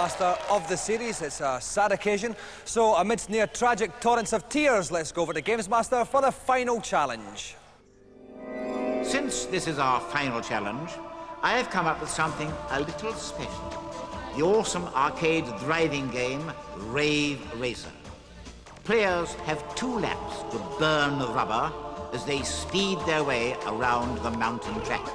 Gamesmaster of the series. It's a sad occasion. So, amidst near tragic torrents of tears, let's go over to Gamesmaster for the final challenge. Since this is our final challenge, I have come up with something a little special. The awesome arcade driving game, Rave Racer. Players have 2 laps to burn the rubber as they speed their way around the mountain track.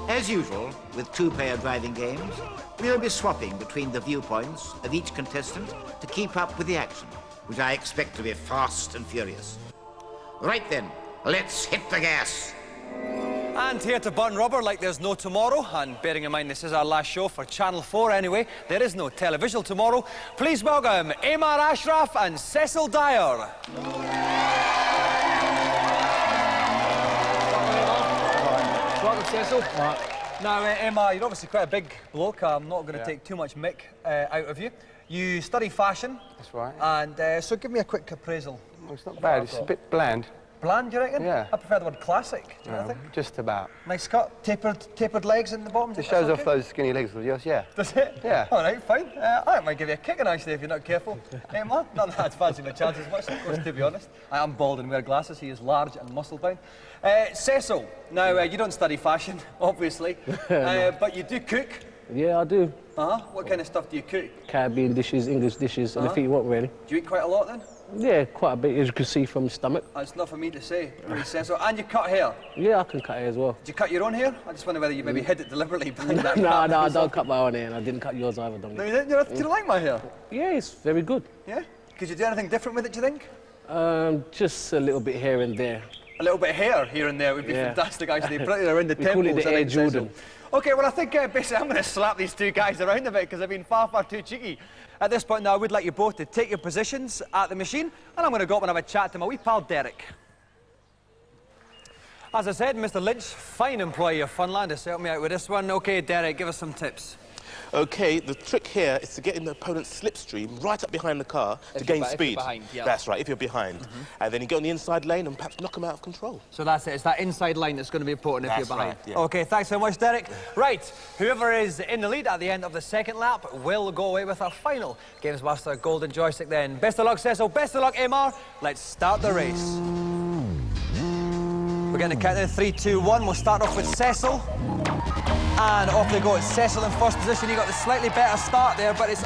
As usual, with 2-player driving games, we'll be swapping between the viewpoints of each contestant to keep up with the action, which I expect to be fast and furious. Right then, let's hit the gas. And here to burn rubber like there's no tomorrow, and bearing in mind this is our last show for Channel 4 anyway, there is no televisual tomorrow, please welcome Amar Ashraf and Cecil Dyer. Welcome, Cecil. Now, Emma, you're obviously quite a big bloke. I'm not going to take too much mick out of you. You study fashion. That's right. And so give me a quick appraisal. Well, it's not bad. It's a bit bland. Bland, do you reckon? Yeah. I prefer the word classic, do you think? Just about. Nice cut, tapered legs in the bottom. It shows off those skinny legs of yours, yeah. Does it? Yeah. All right, fine. I might give you a kicking, actually, if you're not careful. Emma, not that I'd fancy my chances much, of course, to be honest. I am bald and wear glasses. He is large and muscle-bound. Cecil, now, you don't study fashion, obviously, but you do cook. Yeah, I do. What kind of stuff do you cook? Caribbean dishes, English dishes, anything you want, really. Do you eat quite a lot, then? Yeah, quite a bit, as you can see from the stomach. That's not for me to say, pretty Cecil. And you cut hair? Yeah, I can cut hair as well. Do you cut your own hair? I just wonder whether you maybe hid it deliberately behind that. No, I don't cut my own hair, and I didn't cut yours either, don't No, you didn't? Do you like my hair? Yeah, it's very good. Yeah? Could you do anything different with it, do you think? Just a little bit here and there. A little bit of hair here and there would be fantastic, actually. Pretty around the temples. We call it the Air Jordan. OK, well, I think basically I'm going to slap these 2 guys around a bit because they've been far, far too cheeky. At this point now, I would like you both to take your positions at the machine, and I'm going to go up and have a chat to my wee pal Derek. As I said, Mr. Lynch, fine employee of Funland, has helped me out with this one. OK, Derek, give us some tips. OK, the trick here is to get in the opponent's slipstream right up behind the car to gain speed. If you're behind, yeah. That's right, if you're behind. And then you go on the inside lane and perhaps knock them out of control. So that's it, it's that inside line that's going to be important if you're behind. Right, yeah. OK, thanks so much, Derek. Right, whoever is in the lead at the end of the 2nd lap will go away with our final Gamesmaster golden joystick then. Best of luck, Cecil. Best of luck, Amar. Let's start the race. We're going to count in 3, 2, 1. We'll start off with Cecil. And off they go. It's Cecil in first position. He got the slightly better start there, but it's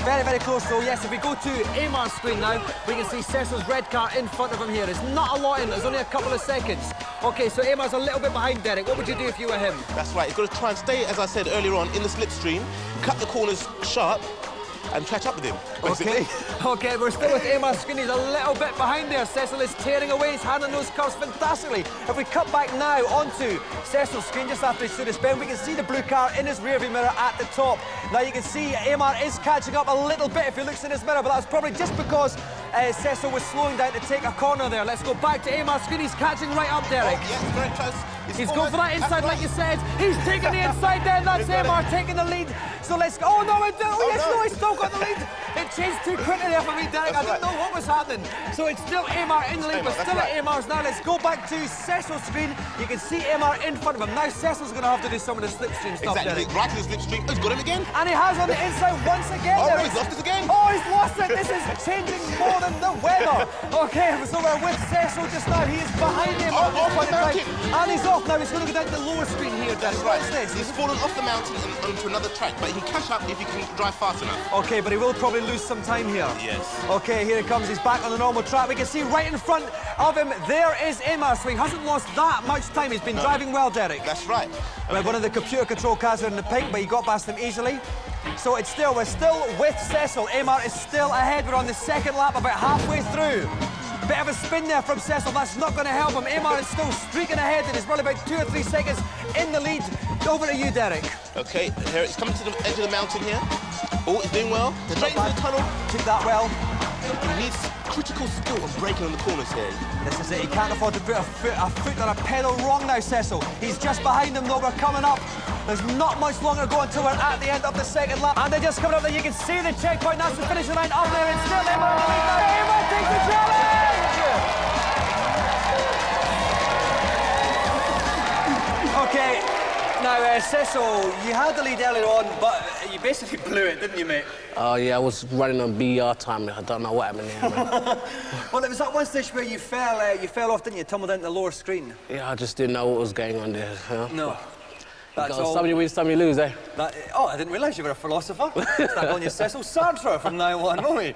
very, very close. So yes, if we go to Amar's screen now, we can see Cecil's red car in front of him here. There's not a lot in. There's only a couple of seconds. OK, so Amar's a little bit behind Derek. What would you do if you were him? That's right. You've got to try and stay, as I said earlier on, in the slipstream, cut the corners sharp, and catch up with him, basically. OK, we're still with Amar's screen. He's a little bit behind there. Cecil is tearing away. He's handling those curves fantastically. If we cut back now onto Cecil's screen, just after he stood his bend, we can see the blue car in his rearview mirror at the top. Now you can see Amar is catching up a little bit if he looks in his mirror, but that's probably just because Cecil was slowing down to take a corner there. Let's go back to Amar's screen. He's catching right up, Derek. Oh, yes, very close. He's going for that inside, like you said. He's taking the inside then. That's Amar taking the lead. So let's go. Oh, no, he's still got the lead. It changed too quickly there for me, Derek. I didn't know what was happening. So it's still Amar in the lead. We're still at Amar's now. Let's go back to Cecil's screen. You can see Amar in front of him. Now Cecil's going to have to do some of the slipstream stuff, Derek. Right to the slipstream. Oh, he's got him again. And he has on the inside once again. Oh, no, he's lost it again. Oh, he's lost it. This is changing more than the weather. OK, so we're with Cecil just now. He is behind him at this point in time. And he's off now. He's going to go down to the lower screen here, Derek. That's right. What's this? He's fallen off the mountain and onto another track, but he can catch up if he can drive fast enough. OK, but he will probably lose some time here. Yes. OK, here he comes. He's back on the normal track. We can see right in front of him, there is Amar. So he hasn't lost that much time. He's been driving well, Derek. That's right. Well, one of the computer control cars are in the pink, but he got past him easily. So we're still with Cecil. Amar is still ahead. We're on the 2nd lap, about halfway through. Bit of a spin there from Cecil. That's not going to help him. Amar is still streaking ahead and is running about 2 or 3 seconds in the lead. Over to you, Derek. OK, here it's coming to the edge of the mountain here. Oh, he's doing well. Straight into the tunnel. Took that well. He needs critical skill of braking on the corners here. This is it. He can't afford to put a foot on a pedal wrong now, Cecil. He's just behind him, though. We're coming up. There's not much longer to go until we're at the end of the 2nd lap. And they're just coming up there. You can see the checkpoint. That's the finishing line up there. It's still Amar. Amar takes the challenge! OK. Now, Cecil, you had the lead earlier on, but you basically blew it, didn't you, mate? Oh, yeah, I was running on BR time. I don't know what happened there, man. Well, it was that one stage where you fell off, didn't you? Tumbled into the lower screen. Yeah, I just didn't know what was going on there. You know? No. That's all. Some you win, some you lose, eh? Oh, I didn't realise you were a philosopher. Start calling you Cecil Sartre from now on, won't we?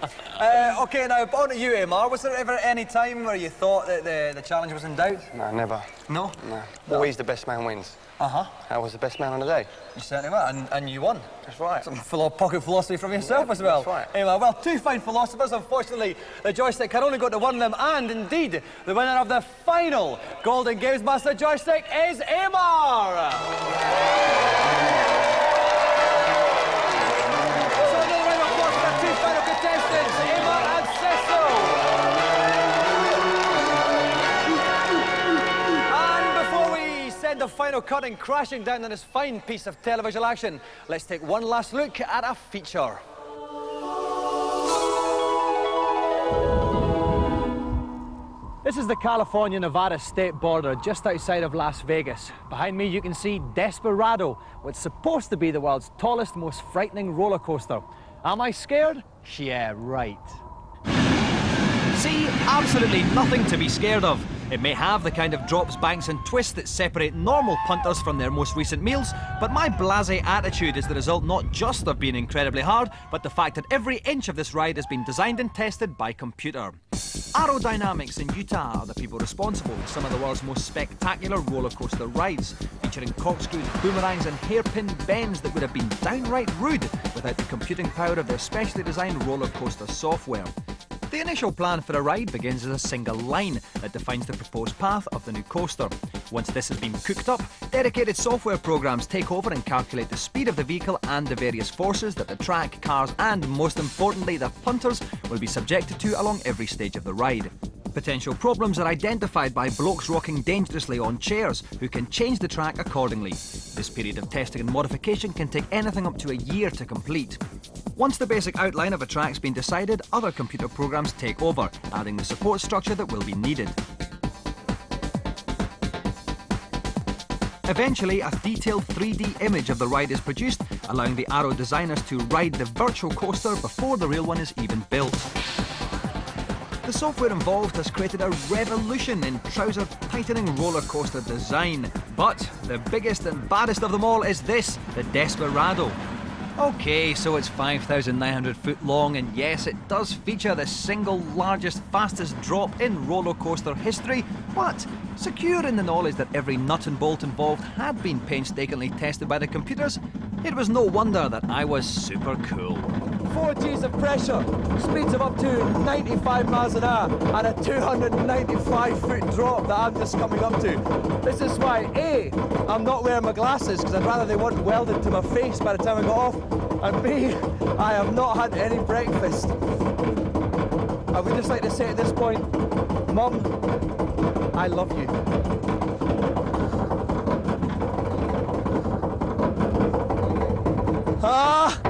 OK, now, on to you, Amar. Was there ever any time where you thought that the challenge was in doubt? No, never. No? No. Always the best man wins. Uh-huh. I was the best man on the day. You certainly were, and you won. That's right. Some pocket philosophy from yourself as well. That's right. Anyway, well, two fine philosophers. Unfortunately, the joystick can only go to one of them, and indeed, the winner of the final Golden Gamesmaster joystick is Amar! So another round of applause for the two final contestants, Amar and Cecil! Send the final curtain crashing down on this fine piece of television action. Let's take one last look at a feature. This is the California-Nevada state border just outside of Las Vegas. Behind me you can see Desperado, what's supposed to be the world's tallest, most frightening roller coaster. Am I scared? Yeah, right. See, absolutely nothing to be scared of. It may have the kind of drops, banks and twists that separate normal punters from their most recent meals, but my blasé attitude is the result not just of being incredibly hard, but the fact that every inch of this ride has been designed and tested by computer. Aerodynamics in Utah are the people responsible for some of the world's most spectacular roller coaster rides, featuring corkscrews, boomerangs and hairpin bends that would have been downright rude without the computing power of their specially designed roller coaster software. The initial plan for a ride begins as a single line that defines the proposed path of the new coaster. Once this has been cooked up, dedicated software programs take over and calculate the speed of the vehicle and the various forces that the track, cars and, most importantly, the punters will be subjected to along every stage of the ride. Potential problems are identified by blokes rocking dangerously on chairs who can change the track accordingly. This period of testing and modification can take anything up to a year to complete. Once the basic outline of a track's been decided, other computer programs take over, adding the support structure that will be needed. Eventually, a detailed 3D image of the ride is produced, allowing the Aero designers to ride the virtual coaster before the real one is even built. The software involved has created a revolution in trouser-tightening roller coaster design. But the biggest and baddest of them all is this, the Desperado. OK, so it's 5,900 foot long, and yes, it does feature the single largest, fastest drop in roller coaster history, but secure in the knowledge that every nut and bolt involved had been painstakingly tested by the computers, it was no wonder that I was super cool. 4 Gs of pressure, speeds of up to 95 miles an hour, and a 295-foot drop that I'm just coming up to. This is why, A, I'm not wearing my glasses because I'd rather they weren't welded to my face by the time I got off, and B, I have not had any breakfast. I would just like to say at this point, Mum, I love you. Ah!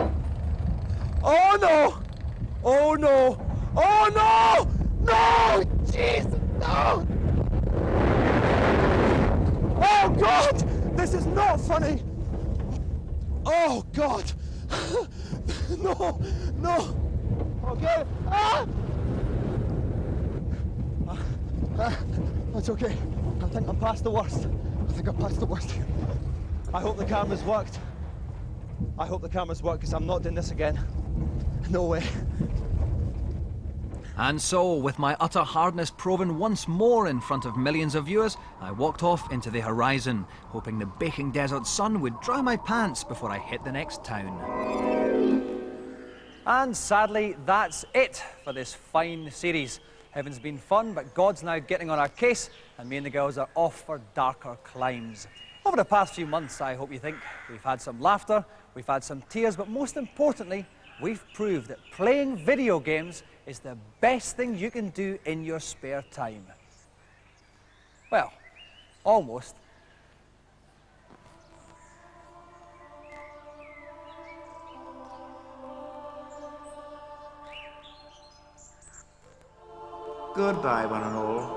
Oh no! Oh no! Oh no! No! Jesus, no! Oh God! This is not funny! Oh God! No! No! Okay! Ah! It's okay. I think I'm past the worst. I think I'm past the worst. I hope the cameras worked. I hope the cameras work because I'm not doing this again. No way. And so, with my utter hardness proven once more in front of millions of viewers, I walked off into the horizon, hoping the baking desert sun would dry my pants before I hit the next town. And sadly, that's it for this fine series. Heaven's been fun, but God's now getting on our case, and me and the girls are off for darker climes. Over the past few months, I hope you think, we've had some laughter, we've had some tears, but most importantly, we've proved that playing video games is the best thing you can do in your spare time. Well, almost. Goodbye, one and all.